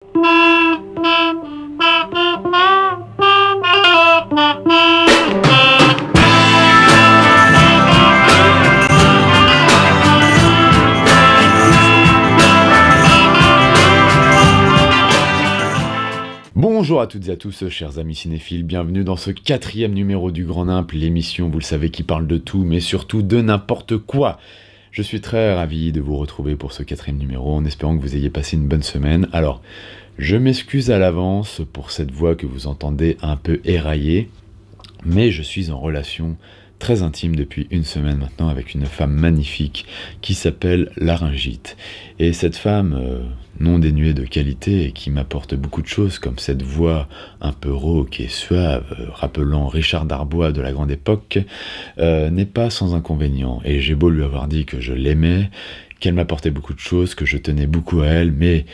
Bonjour à toutes et à tous, chers amis cinéphiles, bienvenue dans ce 4e numéro du Grand Nimp, l'émission, vous le savez, qui parle de tout, mais surtout de n'importe quoi. Je suis très ravi de vous retrouver pour ce 4e numéro, en espérant que vous ayez passé une bonne semaine. Alors, je m'excuse à l'avance pour cette voix que vous entendez un peu éraillée, mais je suis en relation très intime depuis une semaine maintenant avec une femme magnifique qui s'appelle Laryngite. Et cette femme, non dénuée de qualité et qui m'apporte beaucoup de choses, comme cette voix un peu rauque et suave, rappelant Richard Darbois de la grande époque, n'est pas sans inconvénient. Et j'ai beau lui avoir dit que je l'aimais, qu'elle m'apportait beaucoup de choses, que je tenais beaucoup à elle, mais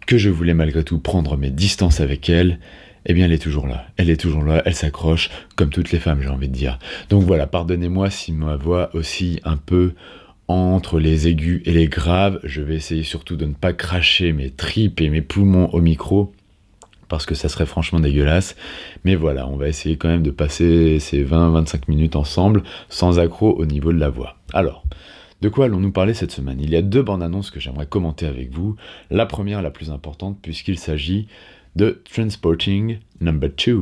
que je voulais malgré tout prendre mes distances avec elle, eh bien elle est toujours là, elle s'accroche, comme toutes les femmes, j'ai envie de dire. Donc voilà, pardonnez-moi si ma voix oscille un peu entre les aigus et les graves, je vais essayer surtout de ne pas cracher mes tripes et mes poumons au micro, parce que ça serait franchement dégueulasse. Mais voilà, on va essayer quand même de passer ces 20-25 minutes ensemble, sans accroc au niveau de la voix. Alors, de quoi allons-nous parler cette semaine ? Il y a 2 bandes annonces que j'aimerais commenter avec vous. La première, la plus importante, puisqu'il s'agit de Trainspotting Number 2,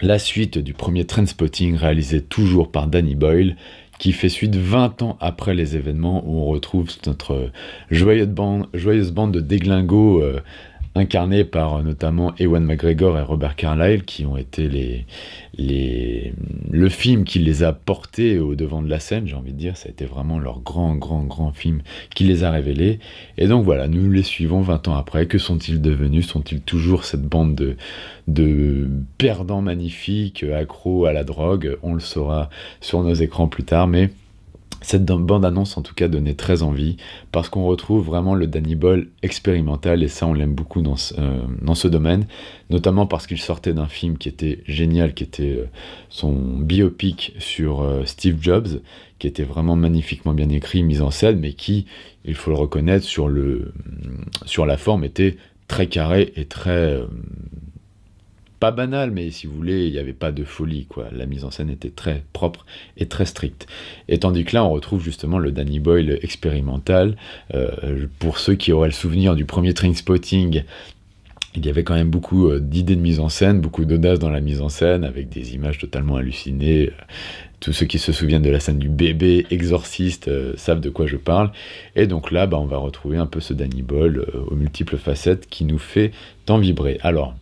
la suite du premier Trainspotting réalisé toujours par Danny Boyle, qui fait suite 20 ans après les événements où on retrouve notre joyeuse bande de déglingos incarnés par notamment Ewan McGregor et Robert Carlyle, qui ont été le film qui les a portés au devant de la scène, j'ai envie de dire. Ça a été vraiment leur grand film qui les a révélés. Et donc voilà, nous les suivons 20 ans après. Que sont-ils devenus ? Sont-ils toujours cette bande de perdants magnifiques, accros à la drogue ? On le saura sur nos écrans plus tard, mais cette bande-annonce, en tout cas, donnait très envie, parce qu'on retrouve vraiment le Danny Boyle expérimental, et ça, on l'aime beaucoup dans ce domaine, notamment parce qu'il sortait d'un film qui était génial, qui était son biopic sur Steve Jobs, qui était vraiment magnifiquement bien écrit, mis en scène, mais qui, il faut le reconnaître, sur la forme, était très carré et très... pas banal, mais si vous voulez, il n'y avait pas de folie, quoi. La mise en scène était très propre et très stricte. Et tandis que là, on retrouve justement le Danny Boyle expérimental. Pour ceux qui auraient le souvenir du premier Trainspotting, il y avait quand même beaucoup d'idées de mise en scène, beaucoup d'audace dans la mise en scène, avec des images totalement hallucinées. Tous ceux qui se souviennent de la scène du bébé exorciste savent de quoi je parle. Et donc là, on va retrouver un peu ce Danny Boyle aux multiples facettes qui nous fait tant vibrer. Alors,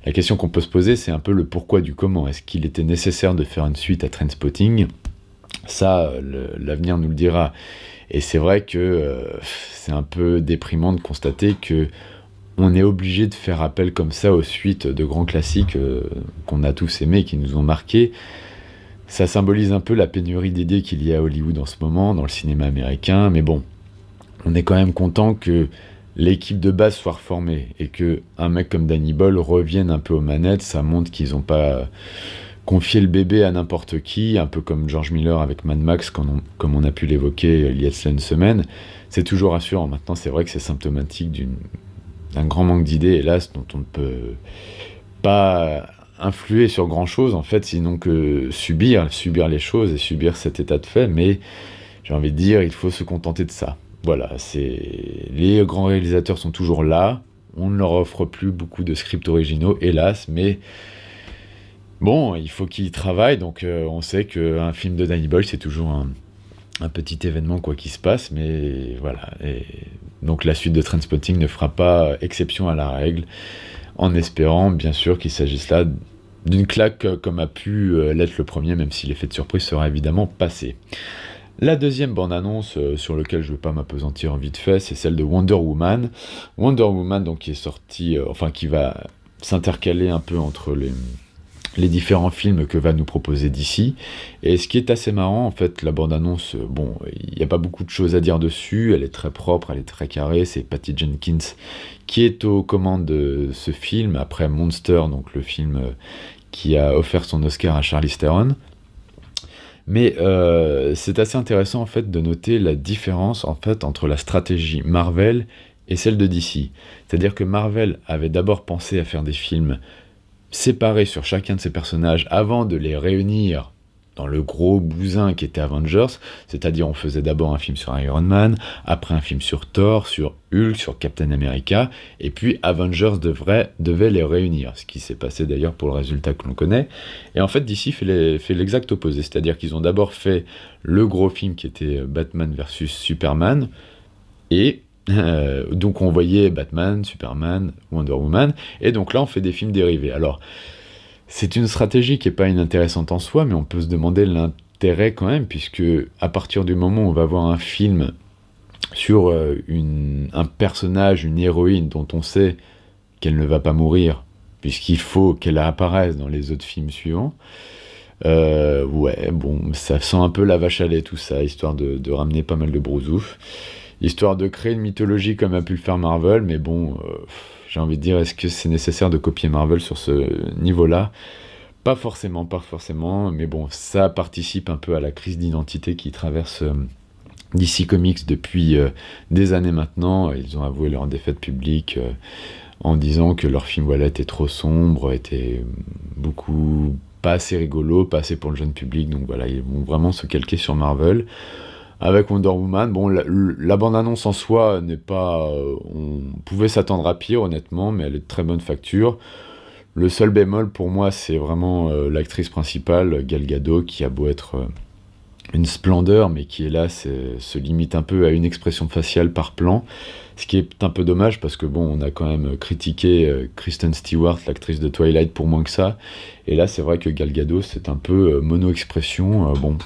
la question qu'on peut se poser, c'est un peu le pourquoi du comment. Est-ce qu'il était nécessaire de faire une suite à Trainspotting ? Ça, l'avenir nous le dira. Et c'est vrai que c'est un peu déprimant de constater que on est obligé de faire appel comme ça aux suites de grands classiques qu'on a tous aimés, qui nous ont marqués. Ça symbolise un peu la pénurie d'idées qu'il y a à Hollywood en ce moment, dans le cinéma américain. Mais bon, on est quand même content que l'équipe de base soit reformée et que un mec comme Danny Boyle revienne un peu aux manettes. Ça montre qu'ils n'ont pas confié le bébé à n'importe qui, un peu comme George Miller avec Mad Max, comme on a pu l'évoquer il y a une semaine. C'est toujours rassurant. Maintenant, c'est vrai que c'est symptomatique d'un grand manque d'idées, hélas, dont on ne peut pas influer sur grand chose, en fait, sinon que subir les choses et subir cet état de fait. Mais j'ai envie de dire, il faut se contenter de ça. Voilà, les grands réalisateurs sont toujours là, on ne leur offre plus beaucoup de scripts originaux, hélas, mais bon, il faut qu'ils travaillent, donc on sait qu'un film de Danny Boyle, c'est toujours un petit événement, quoi qu'il se passe, mais voilà. Et donc la suite de Trainspotting ne fera pas exception à la règle, en espérant, bien sûr, qu'il s'agisse là d'une claque comme a pu l'être le premier, même si l'effet de surprise sera évidemment passé. La deuxième bande-annonce sur laquelle je ne vais pas m'appesantir vite fait, c'est celle de Wonder Woman. Wonder Woman, donc, qui est sortie, qui va s'intercaler un peu entre les différents films que va nous proposer DC. Et ce qui est assez marrant, en fait, la bande-annonce, il n'y a pas beaucoup de choses à dire dessus, elle est très propre, elle est très carrée, c'est Patty Jenkins qui est aux commandes de ce film, après Monster, donc le film qui a offert son Oscar à Charlize Theron. Mais c'est assez intéressant en fait de noter la différence en fait entre la stratégie Marvel et celle de DC. C'est-à-dire que Marvel avait d'abord pensé à faire des films séparés sur chacun de ces personnages avant de les réunir dans le gros bousin qui était Avengers, c'est-à-dire on faisait d'abord un film sur Iron Man, après un film sur Thor, sur Hulk, sur Captain America, et puis Avengers devait les réunir, ce qui s'est passé d'ailleurs pour le résultat que l'on connaît. Et en fait DC fait l'exact opposé, c'est-à-dire qu'ils ont d'abord fait le gros film qui était Batman versus Superman, et donc on voyait Batman, Superman, Wonder Woman, et donc là on fait des films dérivés. Alors c'est une stratégie qui n'est pas inintéressante en soi, mais on peut se demander l'intérêt quand même, puisque à partir du moment où on va voir un film sur un personnage, une héroïne dont on sait qu'elle ne va pas mourir, puisqu'il faut qu'elle apparaisse dans les autres films suivants, ouais, bon, ça sent un peu la vache à lait tout ça, histoire de ramener pas mal de brousouf, histoire de créer une mythologie comme a pu le faire Marvel, mais bon, j'ai envie de dire, est-ce que c'est nécessaire de copier Marvel sur ce niveau-là? Pas forcément, pas forcément, mais bon, ça participe un peu à la crise d'identité qui traverse DC Comics depuis des années maintenant. Ils ont avoué leur défaite publique en disant que leur film voilà, était trop sombre, était beaucoup pas assez rigolo, pas assez pour le jeune public, donc voilà, ils vont vraiment se calquer sur Marvel. Avec Wonder Woman, bon, la bande-annonce en soi n'est pas... on pouvait s'attendre à pire, honnêtement, mais elle est de très bonne facture. Le seul bémol, pour moi, c'est vraiment l'actrice principale, Gal Gadot, qui a beau être une splendeur, mais qui, hélas, se limite un peu à une expression faciale par plan, ce qui est un peu dommage, parce que, bon, on a quand même critiqué Kristen Stewart, l'actrice de Twilight, pour moins que ça, et là, c'est vrai que Gal Gadot, c'est un peu mono-expression, bon...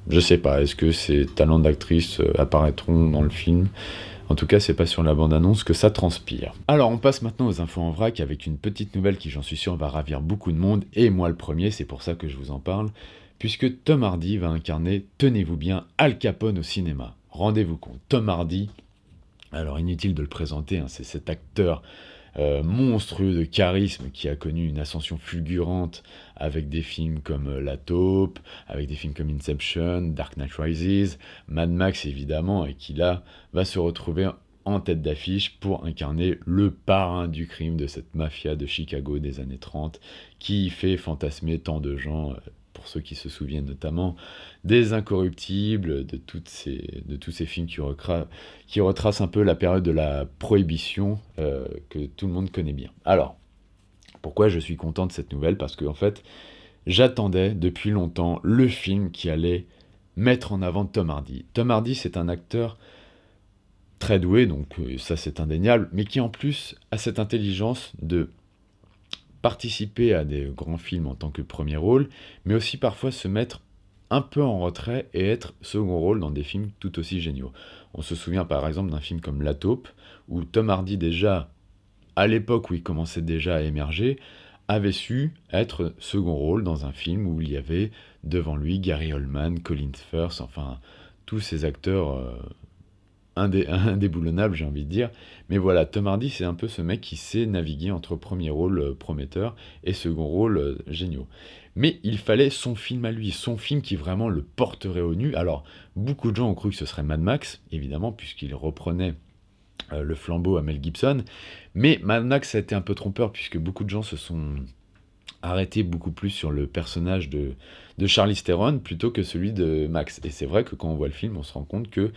Je sais pas, est-ce que ces talents d'actrice apparaîtront dans le film? En tout cas, c'est pas sur la bande-annonce que ça transpire. Alors, on passe maintenant aux infos en vrac avec une petite nouvelle qui, j'en suis sûr, va ravir beaucoup de monde, et moi le premier, c'est pour ça que je vous en parle, puisque Tom Hardy va incarner, tenez-vous bien, Al Capone au cinéma. Rendez-vous compte, Tom Hardy, alors inutile de le présenter, hein, c'est cet acteur monstrueux de charisme qui a connu une ascension fulgurante avec des films comme La Taupe, avec des films comme Inception, Dark Knight Rises, Mad Max évidemment, et qui là va se retrouver en tête d'affiche pour incarner le parrain du crime de cette mafia de Chicago des années 30 qui fait fantasmer tant de gens, pour ceux qui se souviennent notamment des Incorruptibles, de tous ces films qui retracent un peu la période de la prohibition que tout le monde connaît bien. Alors, pourquoi je suis content de cette nouvelle? Parce que en fait, j'attendais depuis longtemps le film qui allait mettre en avant Tom Hardy. Tom Hardy, c'est un acteur très doué, donc ça c'est indéniable, mais qui en plus a cette intelligence de participer à des grands films en tant que premier rôle, mais aussi parfois se mettre un peu en retrait et être second rôle dans des films tout aussi géniaux. On se souvient par exemple d'un film comme La Taupe, où Tom Hardy déjà, à l'époque où il commençait déjà à émerger, avait su être second rôle dans un film où il y avait devant lui Gary Oldman, Colin Firth, enfin tous ces acteurs indéboulonnable, j'ai envie de dire. Mais voilà, Tom Hardy, c'est un peu ce mec qui sait naviguer entre premier rôle prometteur et second rôle géniaux. Mais il fallait son film à lui, son film qui vraiment le porterait au nu. Alors, beaucoup de gens ont cru que ce serait Mad Max, évidemment, puisqu'il reprenait le flambeau à Mel Gibson. Mais Mad Max a été un peu trompeur, puisque beaucoup de gens se sont arrêtés beaucoup plus sur le personnage de Charlize Theron plutôt que celui de Max. Et c'est vrai que quand on voit le film, on se rend compte que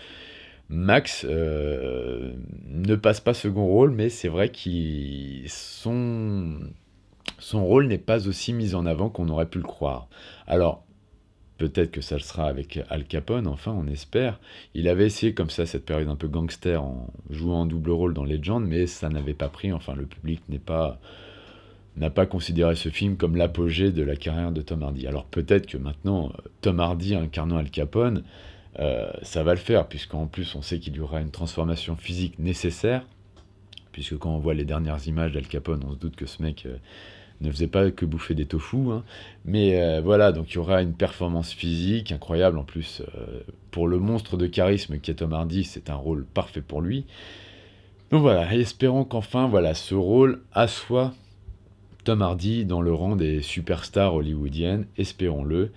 Max ne passe pas second rôle, mais c'est vrai que son rôle n'est pas aussi mis en avant qu'on aurait pu le croire. Alors, peut-être que ça le sera avec Al Capone, enfin, on espère. Il avait essayé comme ça cette période un peu gangster en jouant en double rôle dans Legend, mais ça n'avait pas pris, enfin, le public n'a pas considéré ce film comme l'apogée de la carrière de Tom Hardy. Alors peut-être que maintenant, Tom Hardy incarnant Al Capone, ça va le faire, puisqu'en plus on sait qu'il y aura une transformation physique nécessaire, puisque quand on voit les dernières images d'Al Capone, on se doute que ce mec ne faisait pas que bouffer des tofu, hein. Mais voilà, donc il y aura une performance physique incroyable, en plus pour le monstre de charisme qu'est Tom Hardy, c'est un rôle parfait pour lui. Donc voilà, espérons qu'enfin, voilà, ce rôle assoit Tom Hardy dans le rang des superstars hollywoodiennes, espérons-le.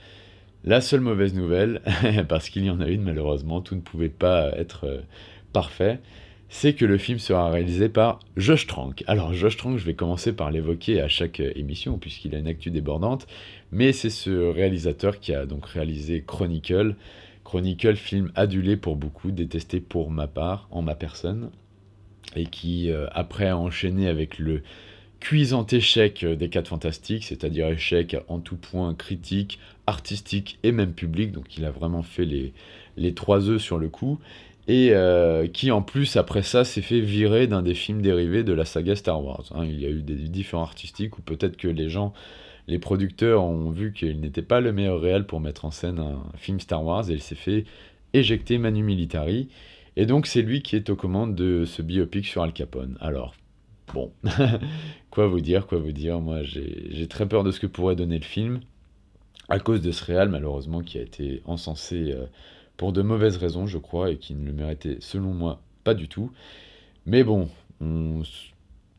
La seule mauvaise nouvelle, parce qu'il y en a une malheureusement, tout ne pouvait pas être parfait, c'est que le film sera réalisé par Josh Trank. Alors Josh Trank, je vais commencer par l'évoquer à chaque émission, puisqu'il a une actu débordante, mais c'est ce réalisateur qui a donc réalisé Chronicle. Chronicle, film adulé pour beaucoup, détesté pour ma part, en ma personne, et qui, après, a enchaîné avec le cuisant échec des 4 Fantastiques, c'est-à-dire échec en tout point critique, artistique et même public, donc il a vraiment fait les 3 œufs sur le coup, et qui en plus après ça s'est fait virer d'un des films dérivés de la saga Star Wars, hein. Il y a eu des différents artistiques, ou peut-être que les producteurs ont vu qu'il n'était pas le meilleur réal pour mettre en scène un film Star Wars, et il s'est fait éjecter Manu Militari, et donc c'est lui qui est aux commandes de ce biopic sur Al Capone. Alors, bon, quoi vous dire, moi j'ai très peur de ce que pourrait donner le film, à cause de ce réal malheureusement qui a été encensé pour de mauvaises raisons je crois, et qui ne le méritait selon moi pas du tout. Mais bon,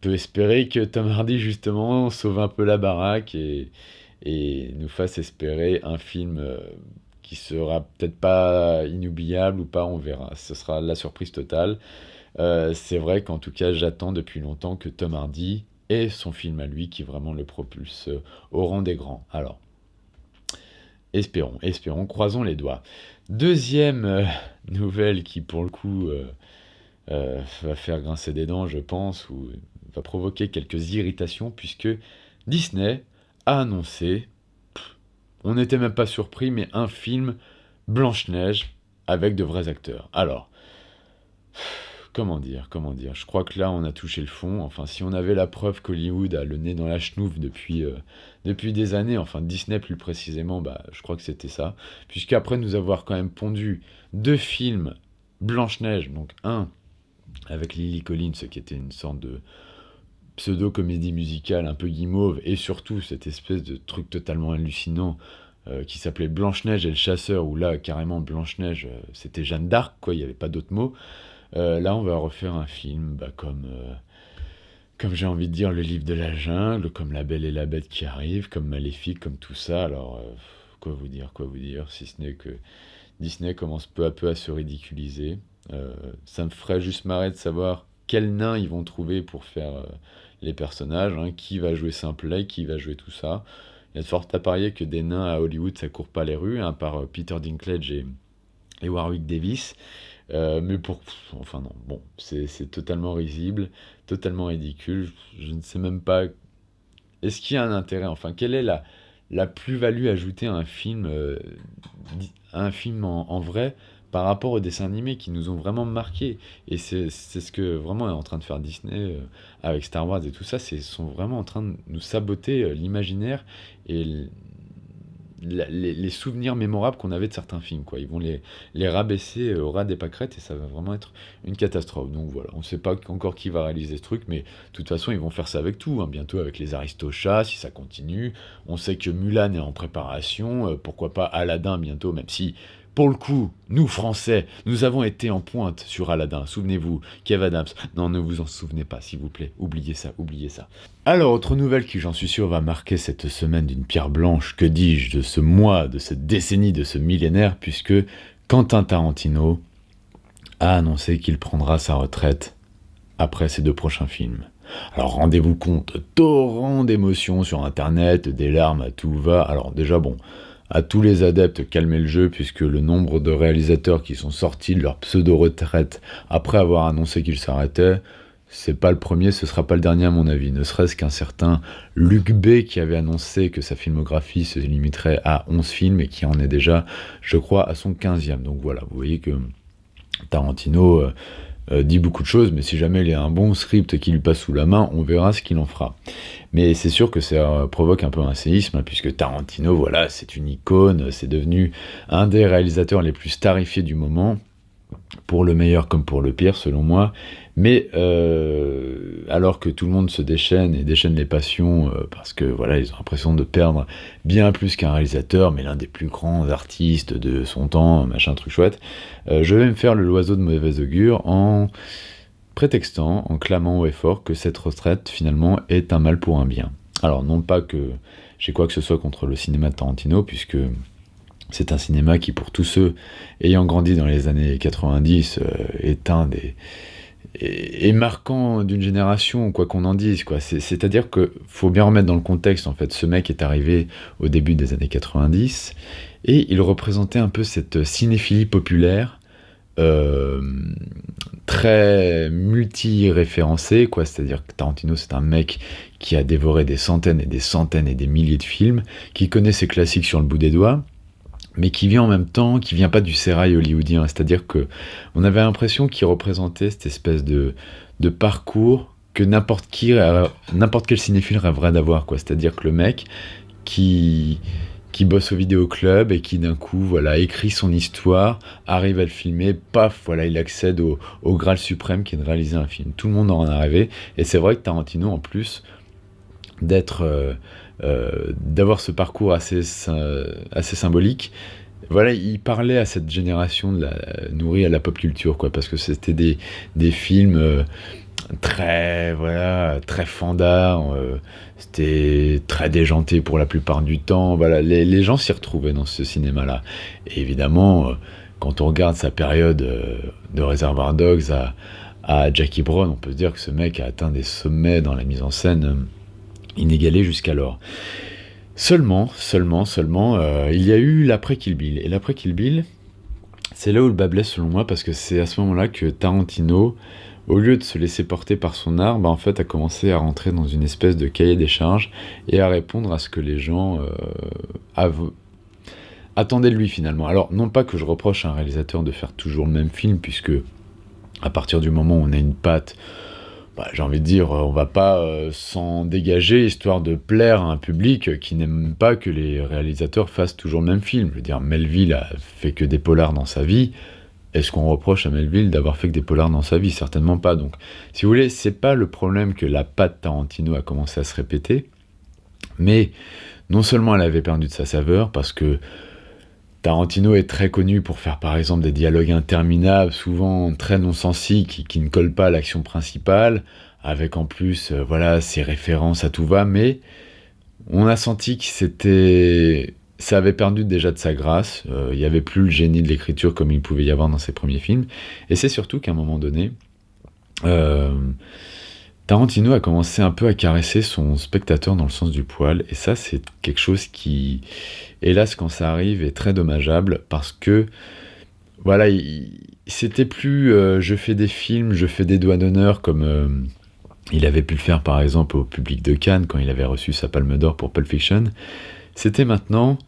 peut espérer que Tom Hardy justement sauve un peu la baraque et nous fasse espérer un film qui sera peut-être pas inoubliable ou pas, on verra, ce sera la surprise totale. C'est vrai qu'en tout cas, j'attends depuis longtemps que Tom Hardy ait son film à lui qui vraiment le propulse au rang des grands. Alors, espérons, croisons les doigts. Deuxième nouvelle qui, pour le coup, va faire grincer des dents, je pense, ou va provoquer quelques irritations, puisque Disney a annoncé, on n'était même pas surpris, mais un film Blanche-Neige avec de vrais acteurs. Alors, comment dire, je crois que là on a touché le fond. Enfin, si on avait la preuve qu'Hollywood a le nez dans la chenouf depuis des années, enfin Disney plus précisément, bah, je crois que c'était ça. Puisqu'après nous avoir quand même pondu 2 films Blanche-Neige, donc un avec Lily Collins, qui était une sorte de pseudo-comédie musicale un peu guimauve, et surtout cette espèce de truc totalement hallucinant qui s'appelait Blanche-Neige et le chasseur, où là carrément Blanche-Neige c'était Jeanne d'Arc, quoi, il n'y avait pas d'autre mot. Là, on va refaire un film comme j'ai envie de dire, Le Livre de la Jungle, comme La Belle et la Bête qui arrive, comme Maléfique, comme tout ça. Alors, quoi vous dire, si ce n'est que Disney commence peu à peu à se ridiculiser. Ça me ferait juste marrer de savoir quels nains ils vont trouver pour faire les personnages, hein, qui va jouer Simplet, qui va jouer tout ça. Il y a de fortes à parier que des nains à Hollywood, ça court pas les rues, hein, par Peter Dinklage et Warwick Davis. Mais enfin non, bon, c'est totalement risible, totalement ridicule. Je ne sais même pas. Est-ce qu'il y a un intérêt? Enfin, quelle est la plus-value ajoutée à un film en vrai par rapport aux dessins animés qui nous ont vraiment marqués? Et c'est ce que vraiment est en train de faire Disney avec Star Wars et tout ça. Ils sont vraiment en train de nous saboter l'imaginaire et les souvenirs mémorables qu'on avait de certains films, quoi. Ils vont les rabaisser au ras des pâquerettes, et ça va vraiment être une catastrophe. Donc voilà, on ne sait pas encore qui va réaliser ce truc, mais de toute façon, ils vont faire ça avec tout, hein. Bientôt avec les Aristochats, si ça continue. On sait que Mulan est en préparation, pourquoi pas Aladdin bientôt, même si, pour le coup, nous, Français, nous avons été en pointe sur Aladdin. Souvenez-vous, Kev Adams. Non, ne vous en souvenez pas, s'il vous plaît. Oubliez ça, oubliez ça. Alors, autre nouvelle qui, j'en suis sûr, va marquer cette semaine d'une pierre blanche, que dis-je, de ce mois, de cette décennie, de ce millénaire, puisque Quentin Tarantino a annoncé qu'il prendra sa retraite après ses 2 prochains films. Alors, rendez-vous compte, torrent d'émotions sur Internet, des larmes à tout va. Alors, déjà, bon, à tous les adeptes, calmez le jeu, puisque le nombre de réalisateurs qui sont sortis de leur pseudo-retraite après avoir annoncé qu'ils s'arrêtaient, c'est pas le premier, ce sera pas le dernier à mon avis. Ne serait-ce qu'un certain Luc B qui avait annoncé que sa filmographie se limiterait à 11 films et qui en est déjà, je crois, à son 15e. Donc voilà, vous voyez que Tarantino dit beaucoup de choses, mais si jamais il y a un bon script qui lui passe sous la main, on verra ce qu'il en fera. Mais c'est sûr que ça provoque un peu un séisme, hein, puisque Tarantino, voilà, c'est une icône, c'est devenu un des réalisateurs les plus starifiés du moment, pour le meilleur comme pour le pire, selon moi. Mais alors que tout le monde se déchaîne et déchaîne les passions, parce que voilà, ils ont l'impression de perdre bien plus qu'un réalisateur, mais l'un des plus grands artistes de son temps, machin truc chouette, je vais me faire l'oiseau de mauvais augure en prétextant, en clamant haut et fort que cette retraite finalement est un mal pour un bien. Alors non pas que j'ai quoi que ce soit contre le cinéma de Tarantino, puisque c'est un cinéma qui, pour tous ceux ayant grandi dans les années 90, est un et marquant d'une génération, quoi qu'on en dise, quoi. C'est-à-dire que faut bien remettre dans le contexte, en fait. Ce mec est arrivé au début des années 90 et il représentait un peu cette cinéphilie populaire, euh, très multi-référencée, quoi. C'est-à-dire que Tarantino, c'est un mec qui a dévoré des centaines et des centaines et des milliers de films, qui connaît ses classiques sur le bout des doigts, mais qui vient en même temps, qui vient pas du sérail hollywoodien. C'est-à-dire que on avait l'impression qu'il représentait cette espèce de parcours que n'importe quel cinéphile rêverait d'avoir, quoi. C'est-à-dire que le mec qui, qui bosse au vidéoclub et qui d'un coup, voilà, écrit son histoire, arrive à le filmer, paf, voilà, il accède au Graal suprême qui est de réaliser un film. Tout le monde en a rêvé, et c'est vrai que Tarantino, en plus d'être, d'avoir ce parcours assez symbolique, voilà, il parlait à cette génération nourrie à la pop culture, quoi, parce que c'était des films très, voilà, très fandard, c'était très déjanté pour la plupart du temps. Voilà, les gens s'y retrouvaient dans ce cinéma-là. Et évidemment, quand on regarde sa période de Reservoir Dogs à Jackie Brown, on peut se dire que ce mec a atteint des sommets dans la mise en scène inégalés jusqu'alors. Seulement, il y a eu l'après Kill Bill. Et l'après Kill Bill, c'est là où le bas blesse selon moi, parce que c'est à ce moment-là que Tarantino, au lieu de se laisser porter par son art, bah, en fait, a commencé à rentrer dans une espèce de cahier des charges et à répondre à ce que les gens attendaient de lui finalement. Alors, non pas que je reproche à un réalisateur de faire toujours le même film, puisque à partir du moment où on a une patte, bah, j'ai envie de dire, on va pas s'en dégager histoire de plaire à un public qui n'aime pas que les réalisateurs fassent toujours le même film. Je veux dire, Melville a fait que des polars dans sa vie. Est-ce qu'on reproche à Melville d'avoir fait que des polars dans sa vie? Certainement pas. Donc, si vous voulez, c'est pas le problème que la patte Tarantino a commencé à se répéter, mais non seulement elle avait perdu de sa saveur, parce que Tarantino est très connu pour faire par exemple des dialogues interminables, souvent très non-sensiques, qui ne collent pas à l'action principale, avec en plus voilà, ses références à tout va, mais on a senti que ça avait perdu déjà de sa grâce, il n'y avait plus le génie de l'écriture comme il pouvait y avoir dans ses premiers films, et c'est surtout qu'à un moment donné, euh, Tarantino a commencé un peu à caresser son spectateur dans le sens du poil, et ça c'est quelque chose qui, hélas quand ça arrive, est très dommageable, parce que voilà, c'était plus je fais des films, je fais des doigts d'honneur comme il avait pu le faire par exemple au public de Cannes quand il avait reçu sa Palme d'Or pour Pulp Fiction. C'était maintenant,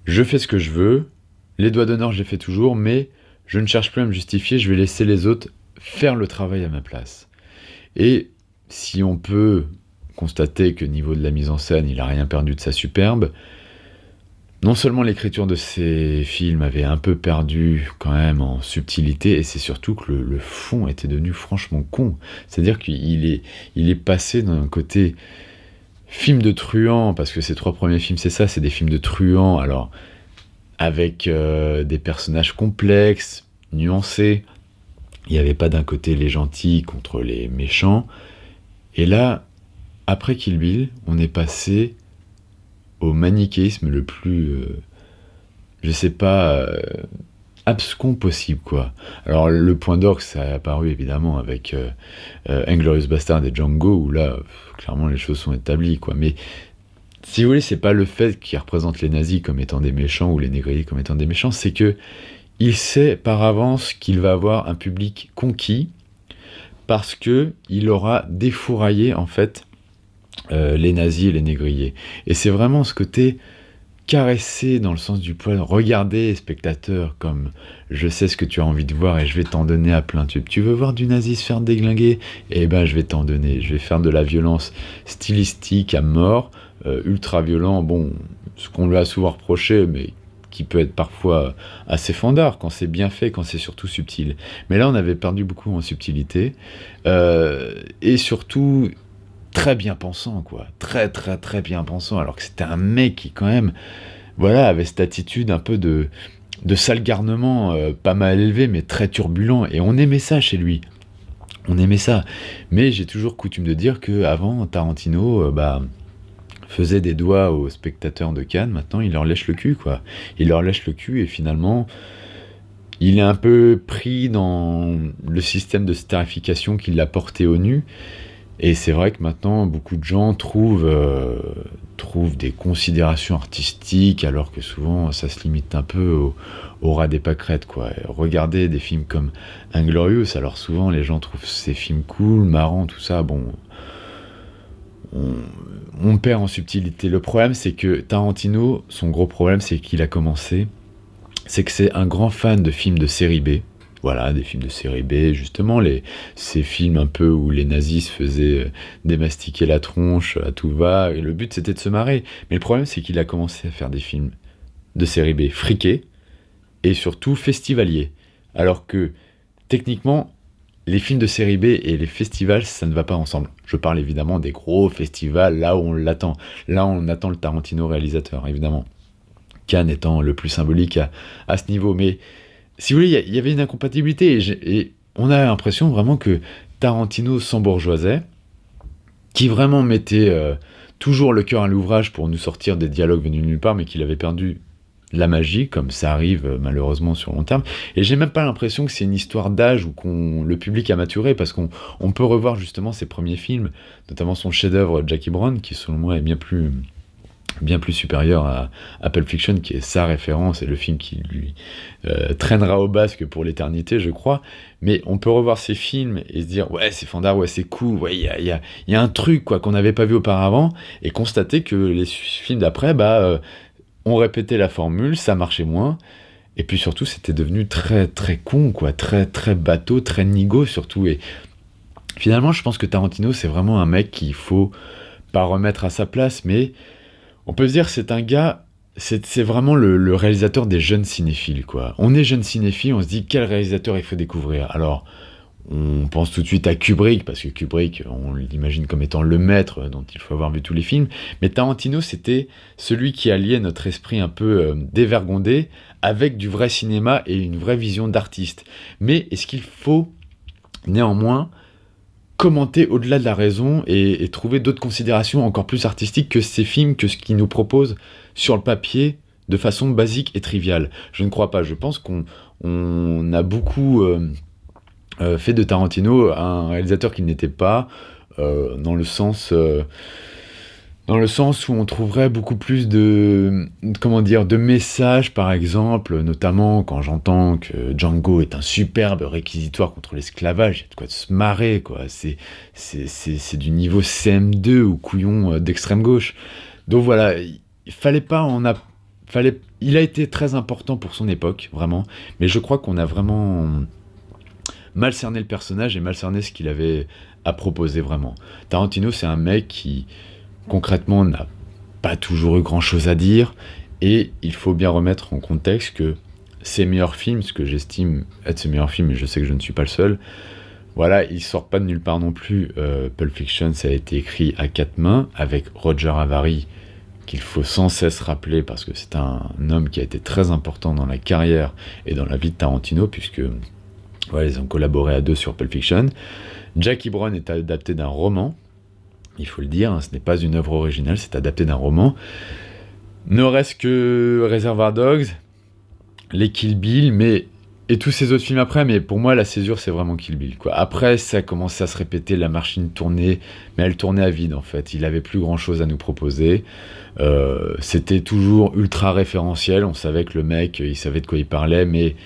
je fais ce que je veux, les doigts d'honneur je les fais toujours, mais je ne cherche plus à me justifier, je vais laisser les autres faire le travail à ma place. Et si on peut constater que niveau de la mise en scène, il n'a rien perdu de sa superbe, non seulement l'écriture de ces films avait un peu perdu quand même en subtilité, et c'est surtout que le fond était devenu franchement con. C'est-à-dire il est passé d'un côté film de truand, parce que ces trois premiers films c'est ça, c'est des films de truand, alors avec des personnages complexes, nuancés. Il n'y avait pas d'un côté les gentils contre les méchants. Et là, après Kill Bill, on est passé au manichéisme le plus, je sais pas, abscon possible, quoi. Alors, le point d'orgue, ça a apparu évidemment avec Inglourious Bastard et Django, où là, clairement, les choses sont établies, quoi. Mais si vous voulez, c'est pas le fait qu'il représente les nazis comme étant des méchants ou les négriers comme étant des méchants, c'est que il sait par avance qu'il va avoir un public conquis parce que il aura défouraillé en fait les nazis et les négriers. Et c'est vraiment ce côté caressé dans le sens du poil. Regardez, spectateur, comme je sais ce que tu as envie de voir et je vais t'en donner à plein tube. Tu veux voir du nazi se faire déglinguer? Eh ben, je vais t'en donner. Je vais faire de la violence stylistique à mort, ultra violent. Bon, ce qu'on lui a souvent reproché, mais qui peut être parfois assez fandard quand c'est bien fait, quand c'est surtout subtil. Mais là, on avait perdu beaucoup en subtilité. Et surtout, très bien pensant, quoi. Très, très, très bien pensant. Alors que c'était un mec qui, quand même, voilà, avait cette attitude un peu de sale garnement, pas mal élevé, mais très turbulent. Et on aimait ça chez lui. On aimait ça. Mais j'ai toujours coutume de dire qu'avant, Tarantino, faisait des doigts aux spectateurs de Cannes. Maintenant, il leur lèche le cul, quoi. Il leur lèche le cul et finalement, il est un peu pris dans le système de starification qu'il a porté au nu. Et c'est vrai que maintenant, beaucoup de gens trouvent des considérations artistiques, alors que souvent, ça se limite un peu au ras des pâquerettes, quoi. Regardez des films comme Inglorious, alors souvent, les gens trouvent ces films cool, marrants, tout ça. Bon, on, on perd en subtilité. Le problème, c'est que Tarantino, son gros problème, c'est qu'il a commencé, c'est que c'est un grand fan de films de série B. Voilà, des films de série B, justement, ces films un peu où les nazis se faisaient démastiquer la tronche à tout va, et le but c'était de se marrer. Mais le problème c'est qu'il a commencé à faire des films de série B friqués, et surtout festivaliers. Alors que, techniquement, les films de série B et les festivals, ça ne va pas ensemble. Je parle évidemment des gros festivals, là où on l'attend. Là, on attend le Tarantino réalisateur, évidemment. Cannes étant le plus symbolique à ce niveau. Mais si vous voulez, il y avait une incompatibilité. Et on a l'impression vraiment que Tarantino s'embourgeoisait, qui vraiment mettait toujours le cœur à l'ouvrage pour nous sortir des dialogues venus de nulle part, mais qu'il avait perdu la magie, comme ça arrive malheureusement sur long terme. Et j'ai même pas l'impression que c'est une histoire d'âge ou le public a maturé, parce qu'on peut revoir justement ses premiers films, notamment son chef-d'œuvre Jackie Brown, qui selon moi est bien plus supérieur à Pulp Fiction, qui est sa référence et le film qui lui traînera au basque pour l'éternité, je crois. Mais on peut revoir ces films et se dire ouais, c'est fandard, ouais, c'est cool, ouais, il y a un truc quoi qu'on n'avait pas vu auparavant, et constater que les films d'après ont répété la formule, ça marchait moins, et puis surtout c'était devenu très très con quoi, très très bateau, très nigo surtout. Et finalement je pense que Tarantino c'est vraiment un mec qu'il faut pas remettre à sa place, mais on peut se dire c'est un gars, c'est vraiment le réalisateur des jeunes cinéphiles, quoi. On est jeune cinéphile, on se dit quel réalisateur il faut découvrir. Alors, on pense tout de suite à Kubrick, parce que Kubrick, on l'imagine comme étant le maître dont il faut avoir vu tous les films. Mais Tarantino, c'était celui qui alliait notre esprit un peu dévergondé avec du vrai cinéma et une vraie vision d'artiste. Mais est-ce qu'il faut néanmoins commenter au-delà de la raison et trouver d'autres considérations encore plus artistiques que ces films, que ce qu'ils nous proposent sur le papier de façon basique et triviale? Je ne crois pas. Je pense qu'on a beaucoup fait de Tarantino un réalisateur qu'il n'était pas, dans le sens où on trouverait beaucoup plus de messages, par exemple, notamment quand j'entends que Django est un superbe réquisitoire contre l'esclavage, il y a de quoi se marrer, quoi. C'est du niveau CM2 ou couillon d'extrême gauche. Donc voilà, il fallait pas il a été très important pour son époque, vraiment, mais je crois qu'on a vraiment mal cerné le personnage et mal cerné ce qu'il avait à proposer vraiment. Tarantino, c'est un mec qui concrètement n'a pas toujours eu grand chose à dire, et il faut bien remettre en contexte que ses meilleurs films, ce que j'estime être ses meilleurs films, et je sais que je ne suis pas le seul, voilà, ils sortent pas de nulle part non plus. Pulp Fiction, ça a été écrit à quatre mains avec Roger Avary, qu'il faut sans cesse rappeler parce que c'est un homme qui a été très important dans la carrière et dans la vie de Tarantino, puisque voilà, ils ont collaboré à deux sur Pulp Fiction. Jackie Brown est adapté d'un roman, il faut le dire, ce n'est pas une œuvre originale, c'est adapté d'un roman. Ne reste que Reservoir Dogs, les Kill Bill, et tous ces autres films après, mais pour moi la césure c'est vraiment Kill Bill, quoi. Après ça a commencé à se répéter, la machine tournait, mais elle tournait à vide en fait, il avait plus grand chose à nous proposer. C'était toujours ultra référentiel, on savait que le mec il savait de quoi il parlait, mais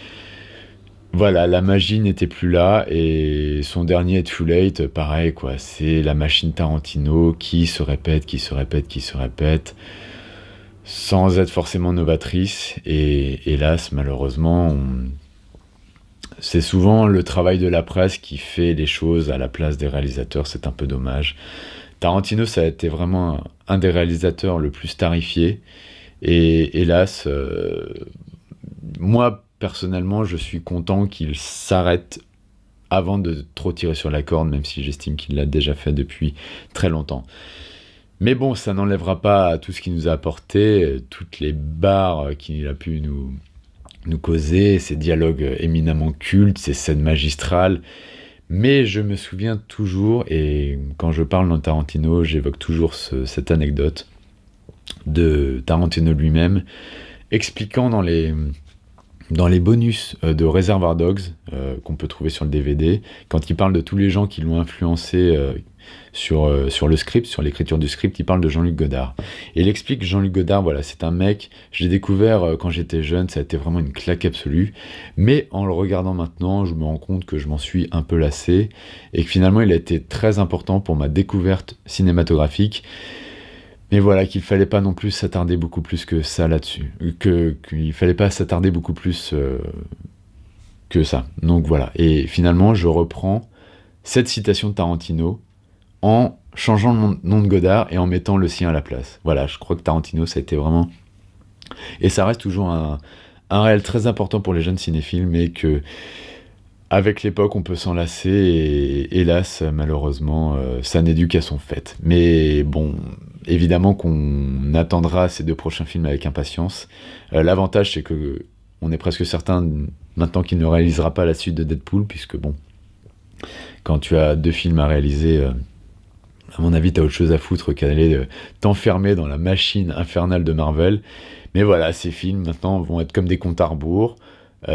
voilà, la magie n'était plus là, et son dernier Too Late, pareil, quoi. C'est la machine Tarantino qui se répète, sans être forcément novatrice. Et hélas, malheureusement, c'est souvent le travail de la presse qui fait les choses à la place des réalisateurs. C'est un peu dommage. Tarantino, ça a été vraiment un des réalisateurs le plus starifié. Et hélas, moi, personnellement, je suis content qu'il s'arrête avant de trop tirer sur la corde, même si j'estime qu'il l'a déjà fait depuis très longtemps. Mais bon, ça n'enlèvera pas tout ce qu'il nous a apporté, toutes les barres qu'il a pu nous causer, ces dialogues éminemment cultes, ces scènes magistrales. Mais je me souviens toujours, et quand je parle dans Tarantino, j'évoque toujours cette anecdote de Tarantino lui-même, expliquant dans dans les bonus de Reservoir Dogs, qu'on peut trouver sur le DVD, quand il parle de tous les gens qui l'ont influencé sur le script, sur l'écriture du script, il parle de Jean-Luc Godard. Et il explique que Jean-Luc Godard, voilà, c'est un mec, je l'ai découvert quand j'étais jeune, ça a été vraiment une claque absolue, mais en le regardant maintenant, je me rends compte que je m'en suis un peu lassé, et que finalement il a été très important pour ma découverte cinématographique, mais voilà, qu'il fallait pas non plus s'attarder beaucoup plus que ça là-dessus, qu'il fallait pas s'attarder beaucoup plus que ça. Donc voilà, et finalement je reprends cette citation de Tarantino, en changeant le nom de Godard et en mettant le sien à la place. Voilà, je crois que Tarantino, ça a été vraiment... Et ça reste toujours un réel très important pour les jeunes cinéphiles, mais que avec l'époque, on peut s'en lasser, et hélas, malheureusement, ça n'est dû qu'à son fait. Mais bon, évidemment qu'on attendra ces 2 prochains films avec impatience. L'avantage, c'est que on est presque certain maintenant qu'il ne réalisera pas la suite de Deadpool, puisque bon, quand tu as 2 films à réaliser... à mon avis, t'as autre chose à foutre qu'aller t'enfermer dans la machine infernale de Marvel. Mais voilà, ces films, maintenant, vont être comme des comptes à rebours.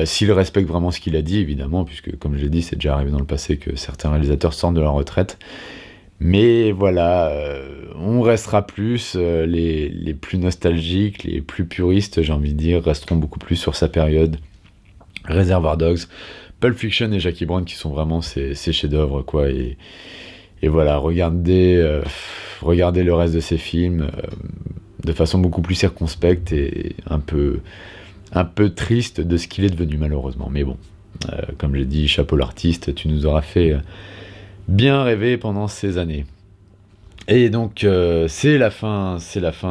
S'il respecte vraiment ce qu'il a dit, évidemment, puisque, comme je l'ai dit, c'est déjà arrivé dans le passé que certains réalisateurs sortent de leur retraite. Mais voilà, on restera plus, les plus nostalgiques, les plus puristes, j'ai envie de dire, resteront beaucoup plus sur sa période. Reservoir Dogs, Pulp Fiction et Jackie Brown, qui sont vraiment ses chefs-d'œuvre, quoi, et voilà, regardez le reste de ces films de façon beaucoup plus circonspecte et un peu triste de ce qu'il est devenu, malheureusement. Mais bon, comme j'ai dit, chapeau l'artiste, tu nous auras fait bien rêver pendant ces années. Et donc, c'est la fin,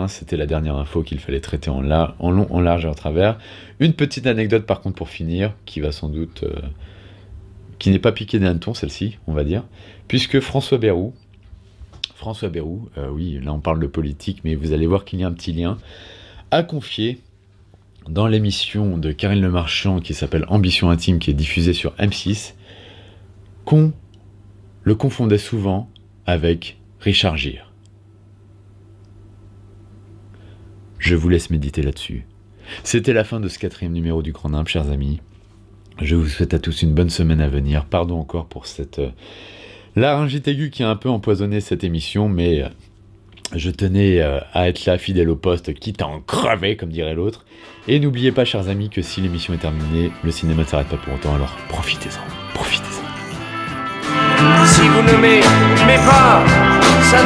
c'était la dernière info qu'il fallait traiter en long, en large et en travers. Une petite anecdote, par contre, pour finir, qui va sans doute... qui n'est pas piqué des hannetons, celle-ci, on va dire, puisque François Bayrou, oui, là on parle de politique, mais vous allez voir qu'il y a un petit lien, a confié dans l'émission de Karine Le Marchand qui s'appelle Ambition Intime, qui est diffusée sur M6, qu'on le confondait souvent avec Richard Gere. Je vous laisse méditer là-dessus. C'était la fin de ce 4e numéro du Grand Nimp, chers amis. Je vous souhaite à tous une bonne semaine à venir. Pardon encore pour cette laryngite aiguë qui a un peu empoisonné cette émission, mais je tenais à être là, fidèle au poste, quitte à en crever, comme dirait l'autre. Et n'oubliez pas, chers amis, que si l'émission est terminée, le cinéma ne s'arrête pas pour autant, alors profitez-en. Si vous ne m'aimez pas, ça